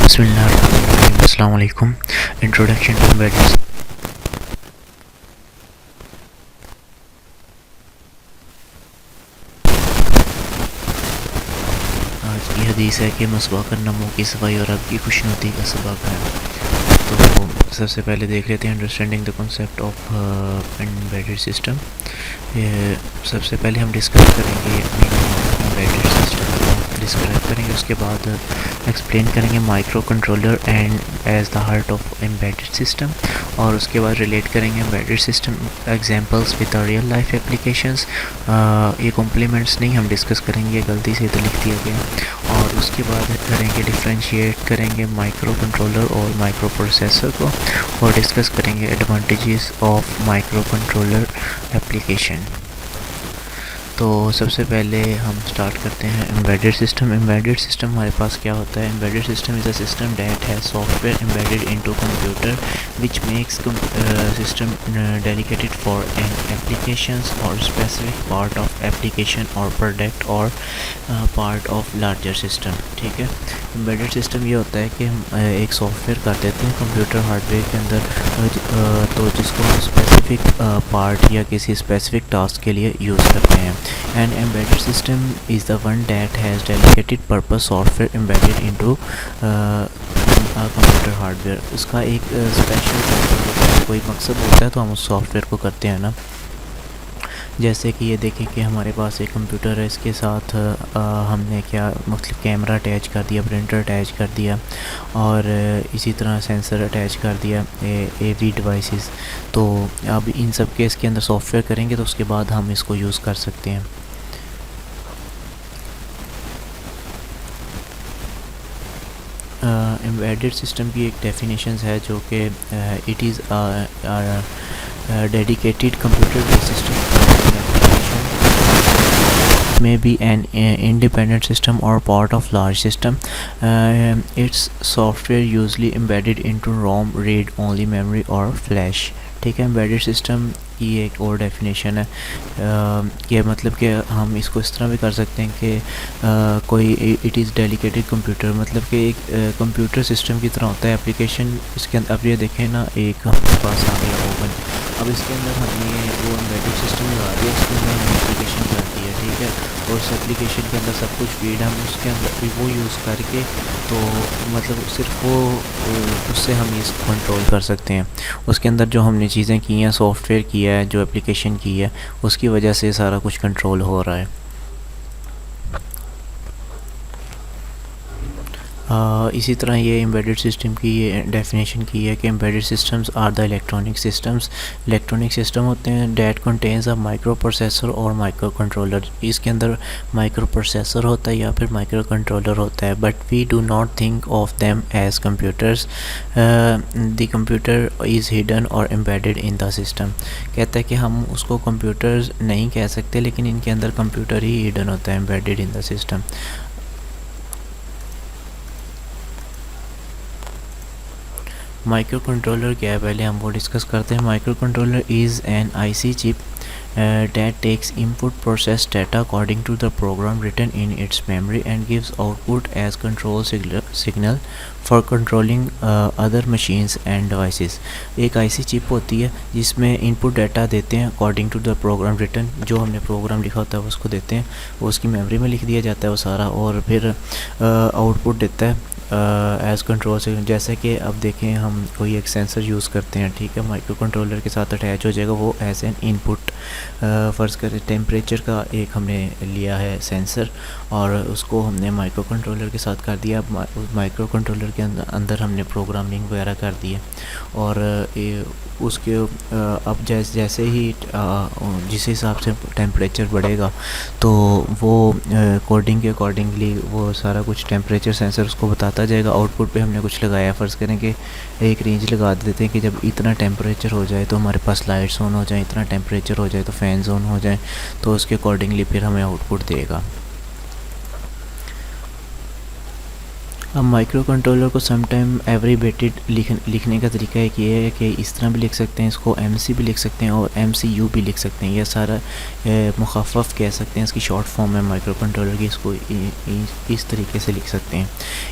बिस्मिल्लाहिर्रहमानिर्रहीम। अस्सलाम वालेकुम। Introduction to embedded. आज की हदीस है कि मसवाकर नमो की सफाई और आपकी खुशनुदी का सबब है। तो सबसे पहले देख लेते हैं understanding the concept of embedded system. ये सबसे पहले हम डिस्कस करेंगे एम्बेडेड सिस्टम को डिस्क्राइब करेंगे, उसके बाद एक्सप्लेन करेंगे micro controller and as the heart of embedded system, और उसके बाद रिलेट करेंगे embedded system examples with real life applications. ये कॉम्प्लीमेंट्स नहीं हम डिस्कस करेंगे, गलती से तो लिख दिया गया। और उसके बाद करेंगे डिफरेंशिएट करेंगे माइक्रो कंट्रोलर और माइक्रो प्रोसेसर को, और डिस्कस करेंगे advantages of micro controller application. तो सबसे पहले हम स्टार्ट करते हैं एम्बेडेड सिस्टम। एम्बेडेड सिस्टम हमारे पास क्या होता है? Embedded system is a system that has software embedded into computer which makes system dedicated for an applications or specific part of application or product or part of larger system। ठीक है, embedded system ये होता है कि हम एक software कर देते हैं कंप्यूटर हार्डवेयर के अंदर, तो जिसको हम स्पेसिफिक पार्ट या किसी स्पेसिफिक टास्क के लिए यूज़ करते हैं। And embedded system is the one that has dedicated purpose software embedded into computer hardware. उसका एक स्पेशल होता है, कोई मकसद होता है तो हम उस सॉफ्टवेयर को करते हैं ना। जैसे कि ये देखें कि हमारे पास एक कंप्यूटर है, इसके साथ हमने क्या मतलब कैमरा अटैच कर दिया, प्रिंटर अटैच कर दिया, और इसी तरह सेंसर अटैच कर दिया, AV डिवाइसेस। तो अब इन सब के इसके अंदर सॉफ्टवेयर करेंगे तो उसके बाद हम इसको यूज़ कर सकते हैं। एम्बेडेड सिस्टम की एक डेफिनेशंस है जो कि it is dedicated computer based system may be an independent system or part of large system. Its software usually embedded into ROM, read only memory or flash। ठीक है, एम्बेडेड सिस्टम की एक और डेफिनेशन है कि मतलब कि हम इसको इस तरह भी कर सकते हैं कि कोई इट इज़ डेडिकेटेड कंप्यूटर, मतलब कि एक कंप्यूटर सिस्टम की तरह होता है एप्लीकेशन इसके अंदर। अब ये देखें ना, एक हमारे पास आ गया ओवन, अब इसके अंदर हमने वो एम्बेडेड सिस्टम लगा दिया, इसके अंदर हमने एप्लीकेशन कर दी है। ठीक है, और उस एप्लीकेशन के अंदर सब कुछ फीड हम उसके अंदर भी वो यूज़ करके, तो मतलब सिर्फ वो उससे हम इसको कंट्रोल कर सकते हैं। उसके अंदर जो हमने चीज़ें की हैं, सॉफ्टवेयर किया है, जो एप्लीकेशन की है, उसकी वजह से सारा कुछ कंट्रोल हो रहा है। इसी तरह ये एम्बेडेड सिस्टम की ये डेफिनेशन की है कि embedded systems are the electronic systems. Electronic system होते हैं that contains a micro processor और माइक्रो कंट्रोलर। इसके अंदर माइक्रो प्रोसेसर होता है या फिर माइक्रो कंट्रोलर होता है, but we do not think of them as computers. The computer is hidden और एम्बेडेड इन द सिस्टम। कहता है कि हम उसको कंप्यूटर्स नहीं कह सकते, लेकिन इनके अंदर कंप्यूटर ही हिडन होता है, embedded in the system. Micro controller क्या है, पहले हम वो डिस्कस करते हैं। Micro controller is an IC chip that takes input process data according to the program written in its memory and gives output as control signal for controlling other machines and devices। एक IC chip होती है जिसमें input data देते हैं according to the program written, जो हमने programme लिखा होता है उसको देते हैं, वो उसकी मेमोरी में लिख दिया जाता है वो सारा, और फिर आउटपुट देता है एज़ कंट्रोल से। जैसे कि अब देखें हम कोई एक सेंसर यूज़ करते हैं, ठीक है, माइक्रो कंट्रोलर के साथ अटैच हो जाएगा, वो एज एन इनपुट। फ़र्ज़ करें टेम्परेचर का एक हमने लिया है सेंसर, और उसको हमने माइक्रो कंट्रोलर के साथ कर दिया। माइक्रो कंट्रोलर के अंदर हमने प्रोग्रामिंग वगैरह कर दी है, और उसके अब जैसे ही जिस हिसाब से टेम्परेचर बढ़ेगा तो वो कोडिंग के अकॉर्डिंगली वो सारा कुछ टेम्परेचर सेंसर उसको बताता जाएगा। आउटपुट पे हमने कुछ लगाया, फ़र्ज़ करें कि एक रेंज लगा देते हैं कि जब इतना टेम्परेचर हो जाए तो हमारे पास लाइट्स ऑन हो जाए, इतना टेम्परेचर हो जाए तो फैंस ऑन हो जाए, तो उसके अकॉर्डिंगली फिर हमें आउटपुट देगा। अब माइक्रो कंट्रोलर को समटाइम एवरीबेटेड लिखने का तरीका एक ये है कि इस तरह भी लिख सकते हैं, इसको एमसी भी लिख सकते हैं और एमसीयू भी लिख सकते हैं। यह सारा मुखफ़फ़ कह सकते हैं, इसकी शॉर्ट फॉर्म है माइक्रो कंट्रोलर की, इसको इस तरीके से लिख सकते हैं।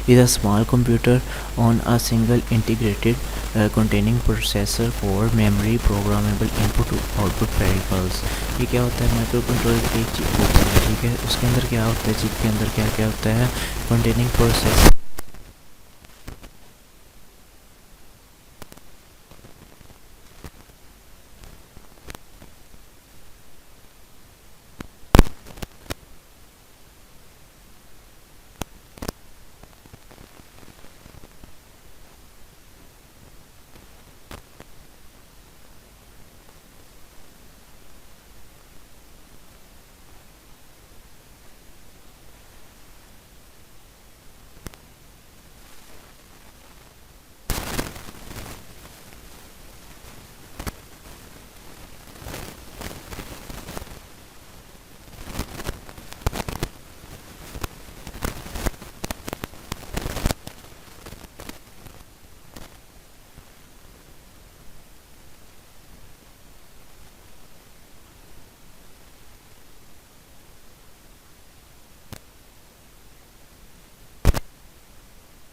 Is a small computer on a single integrated containing processor core memory programmable input output peripherals. ये क्या होता है? माइक्रो कंट्रोलर एक चिप होती है, ठीक है, उसके अंदर क्या होता है, चिप के अंदर क्या क्या होता है? कंटेनिंग प्रोसेसर,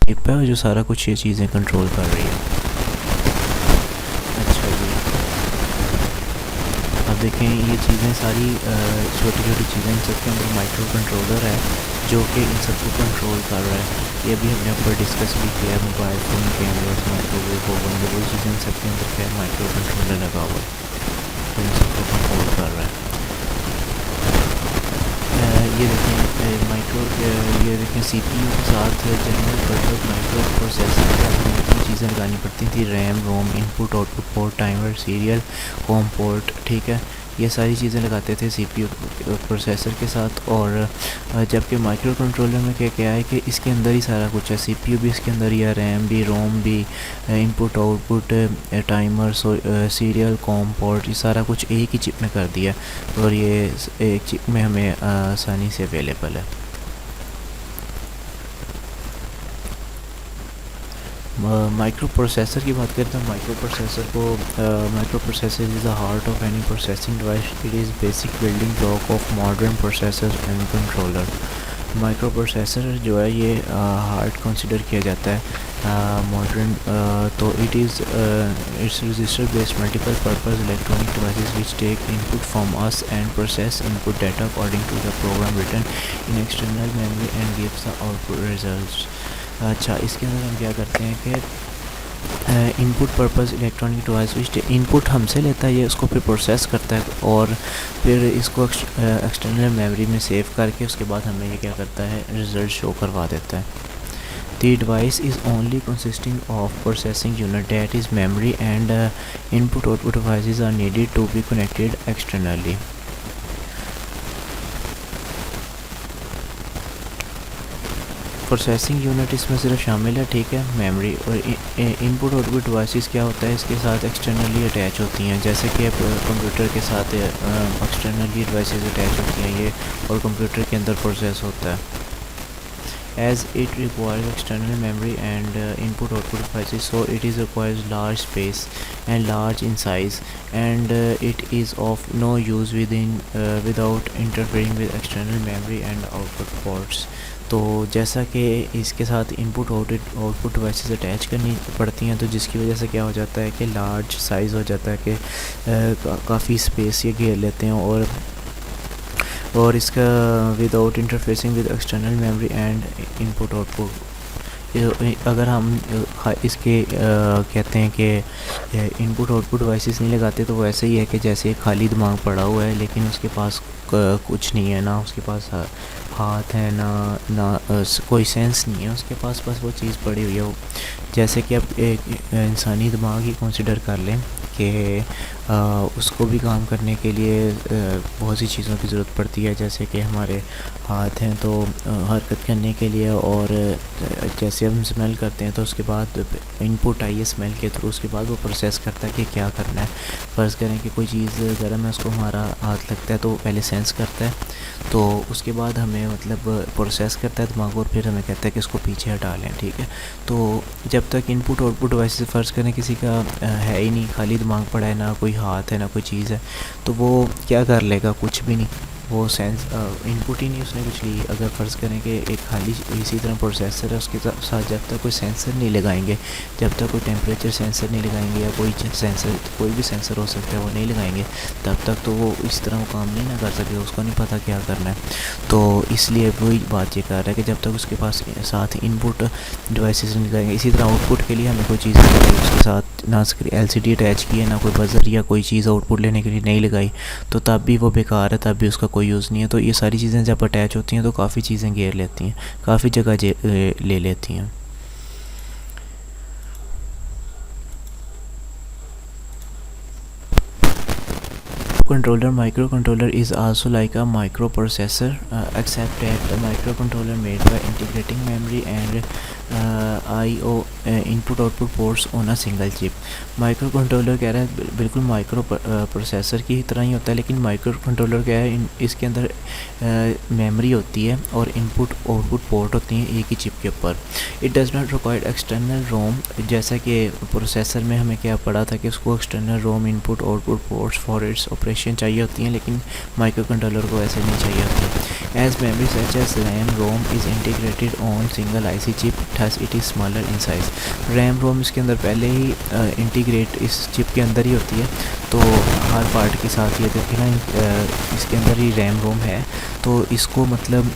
चिप है जो सारा कुछ ये चीज़ें कंट्रोल कर रही है। अच्छा जी, अब देखें ये चीज़ें सारी छोटी छोटी चीज़ें, इन सबके अंदर माइक्रो कंट्रोलर है जो कि इन सबको कंट्रोल कर रहा है। ये भी हमने ऊपर डिस्कस भी किया है, mobile phone, cameras, microwave oven, वो चीज़ें इन सबके अंदर क्या है? माइक्रो कंट्रोलर लगा हुआ है तो इन सबको कंट्रोल कर रहा है। ये देखें माइक्रो, ये देखें सीपीयू के साथ जनरल पर्पस माइक्रो प्रोसेसर के आपको इतनी चीज़ें लगानी पड़ती थी, RAM ROM, input output port, timer, serial, home port, ठीक है, ये सारी चीज़ें लगाते थे सीपीयू प्रोसेसर के साथ। और जबकि माइक्रो कंट्रोलर में क्या क्या है कि इसके अंदर ही सारा कुछ है, सीपीयू भी इसके अंदर ही है, रैम भी, रोम भी, input output, timer, serial, com port, ये सारा कुछ एक ही चिप में कर दिया और ये एक चिप में हमें आसानी से अवेलेबल है। माइक्रो प्रोसेसर की बात करते हैं। माइक्रो प्रोसेसर को micro processor is the heart of any processing device. It is basic building block of modern processor and controller. Micro processor जो है ये हार्ट कंसिडर किया जाता है मॉडर्न, तो it is its register based multiple purpose electronic devices which take input from us and process input data according to the program written in external memory and gives the output results. अच्छा, इसके अंदर हम क्या करते हैं कि input purpose electronic device which input हमसे लेता है, ये उसको फिर प्रोसेस करता है और फिर इसको एक्सटर्नल मेमोरी में सेव करके उसके बाद हमें ये क्या करता है? रिज़ल्ट शो करवा देता है। The device is only consisting of processing unit, that is memory, and input output devices are needed to be connected externally. Processing unit इसमें सिर्फ शामिल है, ठीक है, मेमोरी और इनपुट आउटपुट डिवाइसेस क्या होता है? इसके साथ एक्सटर्नली अटैच होती हैं, जैसे कि कंप्यूटर के साथ एक्सटर्नली डिवाइसेस अटैच होती हैं ये और कंप्यूटर के अंदर प्रोसेस होता है। As it requires external memory and input-output devices, so it is requires large space and large in size, and it is of no use without interfering with external memory and output ports. तो जैसा कि इसके साथ input output devices attach करनी पड़ती हैं, तो जिसकी वजह से क्या हो जाता है कि लार्ज साइज़ हो जाता है कि काफ़ी स्पेस ये घेर लेते हैं और इसका without interfacing with external memory and input output. अगर हम इसके कहते हैं कि इनपुट आउटपुट डिवाइसेस नहीं लगाते तो वो ऐसे ही है कि जैसे खाली दिमाग पड़ा हुआ है लेकिन उसके पास कुछ नहीं है, ना उसके पास हाथ है ना कोई सेंस नहीं है उसके पास, बस वो चीज़ पड़ी हुई है। वो जैसे कि आप एक इंसानी दिमाग ही कंसिडर कर लें कि उसको भी काम करने के लिए बहुत सी चीज़ों की ज़रूरत पड़ती है, जैसे कि हमारे हाथ हैं तो हरकत करने के लिए, और जैसे हम स्मेल करते हैं तो उसके बाद इनपुट आई है स्मेल के थ्रू, उसके बाद वो प्रोसेस करता है कि क्या करना है। फ़र्ज़ करें कि कोई चीज़ गर्म है, उसको हमारा हाथ लगता है तो पहले सेंस करता है, तो उसके बाद हमें मतलब प्रोसेस करता है दिमाग और फिर हमें कहता है कि इसको पीछे हटा लें, ठीक है। तो जब तक इनपुट आउटपुट डिवाइस फ़र्ज़ करें किसी का है ही नहीं, खाली दिमाग पड़ा है, ना कोई हाथ है ना कोई चीज़ है, तो वो क्या कर लेगा, कुछ भी नहीं। वो सेंस इनपुट ही नहीं उसने कुछ ली। अगर फ़र्ज़ करें कि एक खाली इसी तरह प्रोसेसर है, उसके साथ जब तक कोई सेंसर नहीं लगाएंगे, जब तक कोई टेम्परेचर सेंसर नहीं लगाएंगे या कोई सेंसर, कोई भी सेंसर हो सकता है, वो नहीं लगाएंगे, तब तक तो वो इस तरह वो काम नहीं ना कर सकते, उसको नहीं पता क्या करना है। तो इसलिए वही बात ये कर रहा है कि जब तक उसके पास साथ इनपुट डिवाइसेस नहीं लगाएंगे, इसी तरह आउटपुट के लिए हमें कोई चीज़ उसके साथ ना LCD अटैच की है, ना कोई बजर या कोई चीज़ आउटपुट लेने के लिए नहीं लगाई, तो तब भी वो बेकार है, तब भी उसका कोई यूज़ नहीं है। तो ये सारी चीज़ें जब अटैच होती हैं तो काफ़ी चीज़ें घेर लेती हैं, काफ़ी जगह ले लेती हैं। Microcontroller is also like a microprocessor, except that the microcontroller made by integrating memory and I/O input output ports on a single chip. Micro कह रहा है बिल्कुल माइक्रो प्रोसेसर की तरह ही होता है, लेकिन माइक्रो कंट्रोलर क्या है, इसके अंदर मेमोरी होती है और इनपुट आउटपुट पोर्ट होती हैं एक ही चिप के ऊपर। It does not require external रोम, जैसा कि प्रोसेसर में हमें क्या पड़ा था कि उसको external Rome input output ports for its operation चाहिए होती हैं, लेकिन माइक्रो कंट्रोलर को ऐसे नहीं चाहिए होती। As memory such as RAM ROM is integrated on single IC chip, thus it is smaller in size. RAM ROM इसके अंदर पहले ही इंटीग्रेट इस चिप के अंदर ही होती है, तो हर पार्ट के साथ ये देखिए ना, इसके अंदर ही रैम रोम है, तो इसको मतलब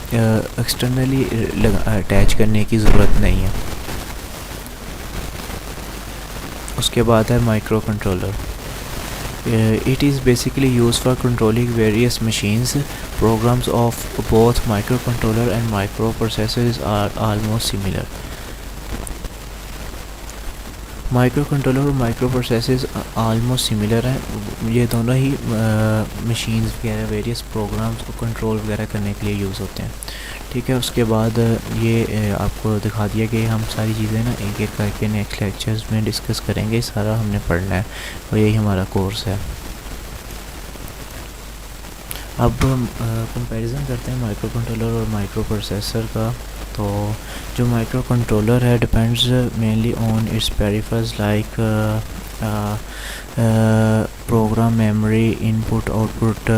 एक्सटर्नली अटैच करने की ज़रूरत नहीं है। उसके बाद है micro controller. It is basically used for controlling various machines. Programs of both microcontroller and microprocessors are almost similar. Micro controller और माइक्रो प्रोसेसर्स आलमोस्ट सिमिलर हैं, ये दोनों ही मशीन्स वगैरह वेरियस प्रोग्राम्स को कंट्रोल वगैरह करने के लिए यूज़ होते हैं, ठीक है। उसके बाद ये आपको दिखा दिया कि हम सारी चीज़ें ना एक एक करके नेक्स्ट लेक्चर्स में डिस्कस करेंगे, सारा हमने पढ़ना है और यही हमारा कोर्स है। अब हम कंपैरिजन करते हैं माइक्रो कंट्रोलर और माइक्रो प्रोसेसर का। तो जो माइक्रो कंट्रोलर है depends mainly on it's peripherals like program memory input output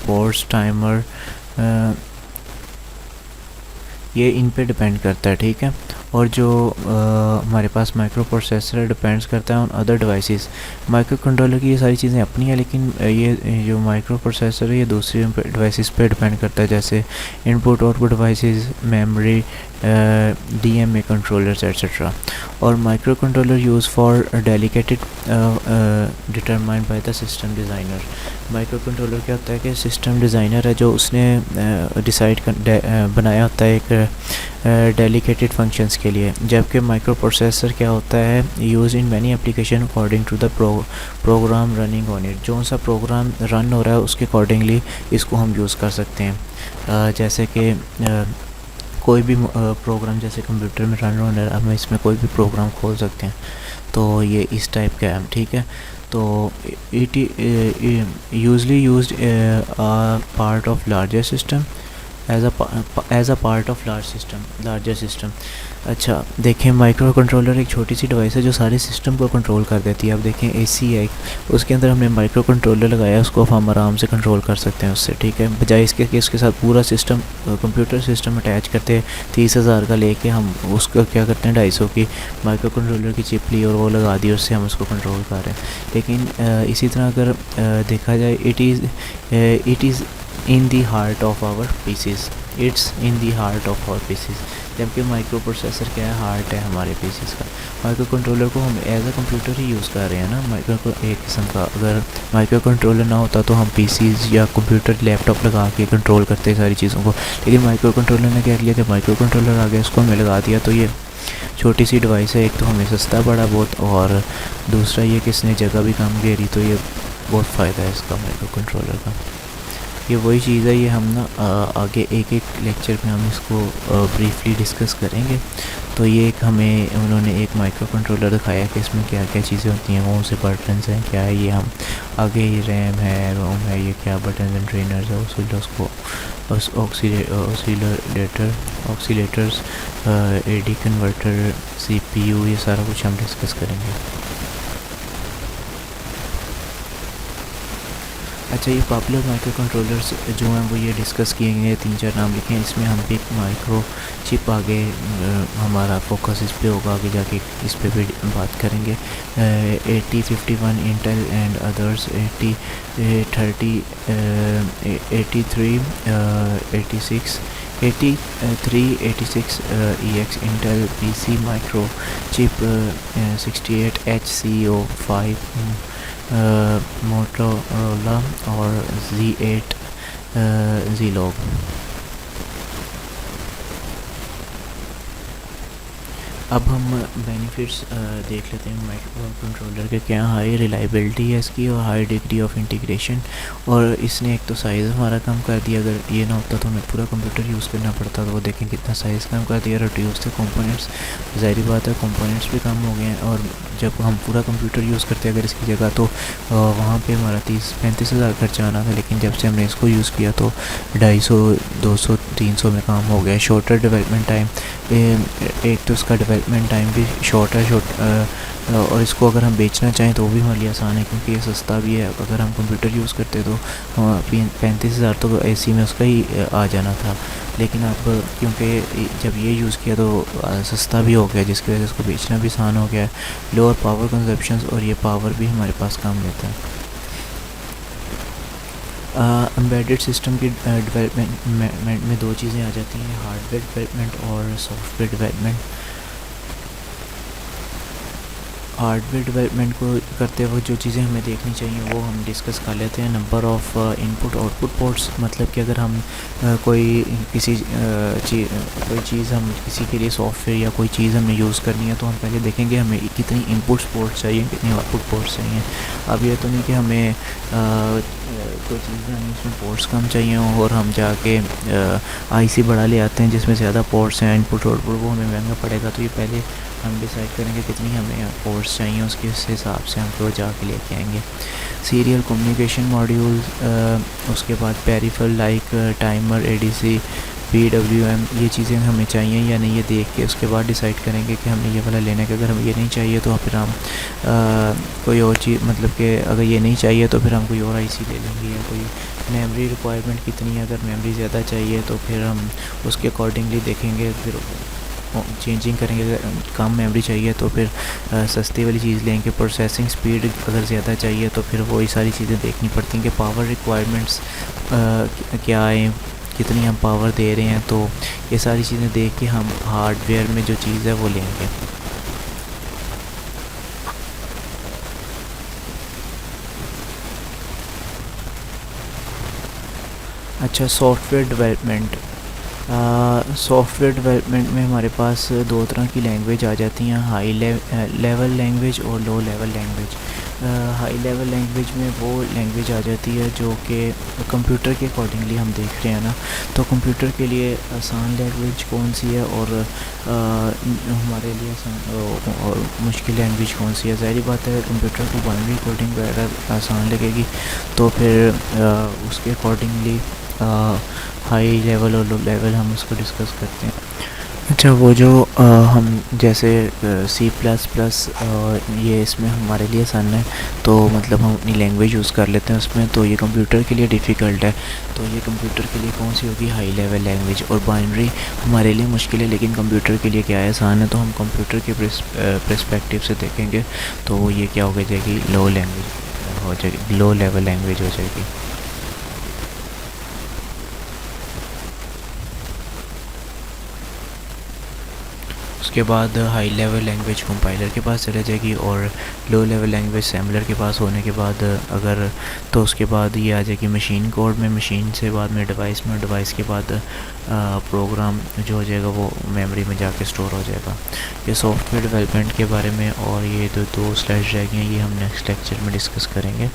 ports timer, ये इन पे डिपेंड करता है, ठीक है। और जो हमारे पास माइक्रो प्रोसेसर डिपेंड्स करता है on other devices. Micro controller की ये सारी चीज़ें अपनी हैं, लेकिन ये जो माइक्रो प्रोसेसर है ये दूसरी डिवाइसेस पे डिपेंड करता है, जैसे input output devices, memory, DMA controllers etcetera. और micro controller use for dedicated determined by the system designer. Micro controller क्या होता है कि सिस्टम डिज़ाइनर है जो उसने डिसाइड बनाया होता है एक डेलिकेटेड फंक्शंस के लिए, जबकि माइक्रो प्रोसेसर क्या होता है, use in many application according to the program running on it. जो सा प्रोग्राम रन हो रहा है उसके अकॉर्डिंगली इसको हम यूज़ कर सकते हैं। जैसे कि कोई भी प्रोग्राम जैसे कंप्यूटर में रन हो रहा है, हम इसमें कोई भी प्रोग्राम खोल सकते हैं, तो ये इस टाइप का है, ठीक है। तो it usually used part of larger system as a part of larger system. अच्छा देखें, माइक्रो कंट्रोलर एक छोटी सी डिवाइस है जो सारे सिस्टम को कंट्रोल कर देती है। अब देखें AC है, उसके अंदर हमने माइक्रो कंट्रोलर लगाया, उसको हम आराम से कंट्रोल कर सकते हैं उससे, ठीक है। बजाय इसके कि उसके साथ पूरा सिस्टम कंप्यूटर सिस्टम अटैच करते 30,000 का लेके हम उसको क्या करते हैं 250 की माइक्रो कंट्रोलर की चिप ली और वो लगा दी, उससे हम उसको कंट्रोल कर रहे हैं। लेकिन इसी तरह अगर देखा जाए, it is in the heart of our PCs, its in the heart of our PCs. जबकि माइक्रो प्रोसेसर क्या है, हार्ट है हमारे पीसीज का। माइक्रो कंट्रोलर को हम एज अ कंप्यूटर ही यूज़ कर रहे हैं ना, माइक्रो को एक किस्म का। अगर माइक्रो कंट्रोलर ना होता तो हम पीसीज या कंप्यूटर लैपटॉप लगा के कंट्रोल करते सारी चीज़ों को, लेकिन माइक्रो कंट्रोलर ने क्या किया, जब माइक्रो कंट्रोलर आ गया उसको हमें लगा दिया, तो ये छोटी सी डिवाइस है, एक तो हमें सस्ता पड़ा बहुत, और दूसरा ये कि इसने जगह भी कम घेरी, तो ये बहुत फ़ायदा है इसका माइक्रो कंट्रोलर का। ये वही चीज़ है, ये हम ना आगे एक एक लेक्चर में हम इसको ब्रीफली डिस्कस करेंगे। तो ये एक हमें उन्होंने एक माइक्रो कंट्रोलर दिखाया कि इसमें क्या क्या चीज़ें होती हैं, कौन से बटन्स हैं, क्या है ये, हम आगे ये रैम है, रोम है, ये क्या बटन एंड ट्रेनर्स है, ऑसिलोस्कोप, ऑक्सीलेटर्स, एडी कन्वर्टर, सीपीयू, ये सारा कुछ हम डिस्कस करेंगे। अच्छा, ये पॉपुलर माइक्रो कंट्रोलर्स जो हैं वो ये डिस्कस किए गए, 3-4 नाम लिखे हैं। इसमें हम भी एक माइक्रो चिप आगे हमारा फोकस इस पे होगा, आगे जाके इस पे भी बात करेंगे। 8051 Intel and others, 8030, 8386 EX Intel PC micro chip, 68HCO5 Motorola और Z8 Zilog। अब हम बेनिफिट्स देख लेते हैं माइक्रो कंट्रोलर के। क्या हाई रिलायबिलिटी है इसकी और हाई डिग्री ऑफ इंटीग्रेशन। और इसने एक तो साइज़ हमारा कम कर दिया, अगर ये ना होता तो हमें पूरा कंप्यूटर यूज़ करना पड़ता, तो वो देखें कितना साइज़ कम कर दिया। रिड्यूस द कंपोनेंट्स, ज़ाहिर बात है कंपोनेंट्स भी कम हो गए हैं। और जब हम पूरा कंप्यूटर यूज़ करते हैं अगर इसकी जगह, तो वहाँ पे हमारा 30-35 हज़ार खर्चा आना था, लेकिन जब से हमने इसको यूज़ किया तो 250, 200, 300 में काम हो गया। शॉर्टर डेवलपमेंट टाइम, एक तो इसका डेवलपमेंट टाइम भी शॉर्ट है, और इसको अगर हम बेचना चाहें तो वो भी हमारे लिए आसान है, क्योंकि ये सस्ता भी है। अगर हम कंप्यूटर यूज़ करते तो 35 हज़ार तो एसी में उसका ही आ जाना था, लेकिन अब क्योंकि जब ये यूज़ किया तो सस्ता भी हो गया, जिसकी वजह से इसको बेचना भी आसान हो गया है। लोअर पावर कंजप्शन, और ये पावर भी हमारे पास कम लेता है। एम्बेडेड सिस्टम की डेवलपमेंट में दो चीज़ें आ जाती हैं, हार्डवेयर डेवलपमेंट और सॉफ्टवेयर डेवलपमेंट। हार्डवेयर डेवलपमेंट को करते वक्त जो चीज़ें हमें देखनी चाहिए वो हम डिस्कस कर लेते हैं। Number of input output ports, मतलब कि अगर हम कोई चीज़ हम किसी के लिए सॉफ्टवेयर या कोई चीज़ हमें यूज़ करनी है, तो हम पहले देखेंगे हमें कितनी इनपुट पोर्ट्स चाहिए, कितनी आउटपुट पोर्ट्स चाहिए। अब ये तो नहीं कि हमें कोई चीज़ें हमें उसमें पोर्ट्स कम चाहिए और हम जाके आईसी बड़ा ले आते हैं जिसमें ज़्यादा पोर्ट्स हैं, इनपुट आउटपुट, वो हमें महंगा पड़ेगा। तो ये पहले हम डिसाइड करेंगे कितनी हमें पोर्ट्स चाहिए, उसके हिसाब से हम फिर जाके लेके आएंगे। सीरियल कम्युनिकेशन मॉड्यूल, उसके बाद peripheral like timer, ADC, PWM, ये चीज़ें हमें चाहिए या नहीं, ये देख के उसके बाद डिसाइड करेंगे कि हमने ये वाला लेना है। कि अगर हमें ये नहीं चाहिए तो फिर हम कोई और चीज़, मतलब कि अगर ये नहीं चाहिए तो फिर हम कोई और आईसी ले लेंगे। या कोई मेमोरी रिक्वायरमेंट कितनी है, अगर मेमोरी ज़्यादा चाहिए तो फिर हम उसके अकॉर्डिंगली देखेंगे, फिर चेंजिंग करेंगे। अगर कम मेमोरी चाहिए तो फिर सस्ती वाली चीज़ लेंगे। प्रोसेसिंग स्पीड अगर ज़्यादा चाहिए तो फिर वही सारी चीज़ें देखनी पड़ती हैं कि पावर रिक्वायरमेंट्स क्या है, कितनी हम पावर दे रहे हैं। तो ये सारी चीज़ें देख के हम हार्डवेयर में जो चीज़ है वो लेंगे। अच्छा, सॉफ्टवेयर डेवलपमेंट। सॉफ्टवेयर डेवलपमेंट में हमारे पास दो तरह की लैंग्वेज आ जाती हैं, हाई लेवल लैंग्वेज और low level language. High level language में वो लैंग्वेज आ जाती है जो कि कंप्यूटर के अकॉर्डिंगली हम देख रहे हैं ना, तो कंप्यूटर के लिए आसान लैंग्वेज कौन सी है और हमारे लिए आसान और मुश्किल लैंग्वेज कौन सी है। ज़ाहिर बात है कंप्यूटर को बाइनरी कोडिंग वगैरह आसान लगेगी, तो फिर उसके अकॉर्डिंगली हाई लेवल और लो लेवल हम उसको डिस्कस करते हैं। अच्छा, वो जो हम जैसे C++ ये इसमें हमारे लिए आसान है, तो मतलब हम अपनी लैंग्वेज यूज़ कर लेते हैं उसमें, तो ये कंप्यूटर के लिए डिफ़िकल्ट है। तो ये कंप्यूटर के लिए कौन सी होगी, हाई लेवल लैंग्वेज। और बाइनरी हमारे लिए मुश्किल है, लेकिन कंप्यूटर के लिए क्या है, आसान है। तो हम कंप्यूटर के पर्सपेक्टिव से देखेंगे तो ये क्या हो जाएगी, लो लैंग्वेज हो जाएगी, लो लेवल लैंग्वेज हो जाएगी। उसके बाद हाई लेवल लैंग्वेज कंपाइलर के पास चले जाएगी, और लो लेवल लैंग्वेज सैम्पलर के पास होने के बाद अगर तो उसके बाद ये आ जाएगी मशीन कोड में, मशीन से बाद में डिवाइस में, डिवाइस के बाद प्रोग्राम जो हो जाएगा वो मेमोरी में जाके स्टोर हो जाएगा। ये सॉफ्टवेयर डेवलपमेंट के बारे में, और ये जो दो स्लाइड्स रह गई हैं ये हम नेक्स्ट लेक्चर में डिस्कस करेंगे।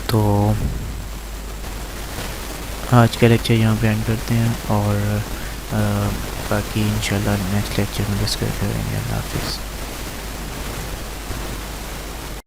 तो आज का लेक्चर यहाँ पे एंड करते हैं और बाकी इंशाल्लाह नेक्स्ट लेक्चर में डिस्कस करेंगे। अल्लाह हाफिज़।